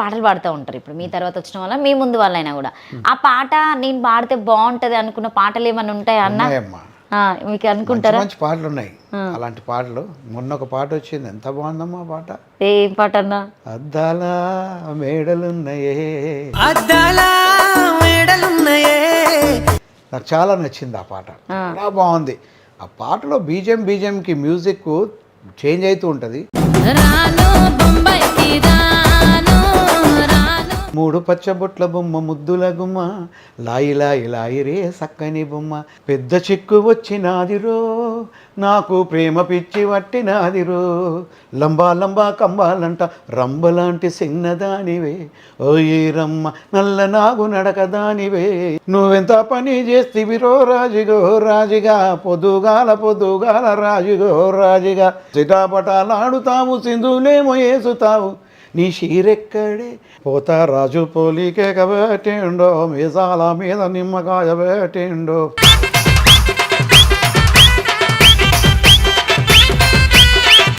పాటలు పాడుతూ ఉంటారు. ఇప్పుడు మీ తర్వాత వచ్చిన వాళ్ళ మీ ముందు వాళ్ళైనా కూడా ఆ పాట నేను పాడితే బాగుంటది అనుకున్న పాటలు ఏమైనా ఉంటాయా అన్న? ఉన్నాయమ్మా, మీకు అనుకుంటారా? మంచి పాటలు ఉన్నాయి. అలాంటి పాటలు మొన్న ఒక పాట వచ్చింది, ఎంత బాగుందమ్మా ఆ పాట. ఏం పాట అన్నా? అద్దాల మేడలున్నాయే, అద్దాల మేడలున్నాయే. నాకు చాలా నచ్చింది ఆ పాట, చాలా బాగుంది. ఆ పాటలో బీజంకి మ్యూజిక్ చేంజ్ అవుతూ ఉంటుంది. మూడు పచ్చబొట్ల బొమ్మ ముద్దుల గుమ్మ, లాయి లాయి లాయి రే సక్కని బొమ్మ, పెద్ద చిక్కు వచ్చినాదిరో నాకు ప్రేమ పిచ్చి వట్టినాదిరో, లంబా లంబా కంబాలంట రంబలాంటి సిన్నదానివే, ఓయే రమ్మ నల్ల నాగు నడకదానివే, నువ్వెంత పని చేస్తివిరో రాజుగో రాజుగా, పొద్దుగాల రాజుగో రాజుగా, చిటాపటాలాడుతావు సింధులేమో వేసుతావు, నీ షీరెక్కడే పోతా రాజు పోలికే కబెట్టిండో, మీసాల మీద నిమ్మకాయ పెట్టిండో.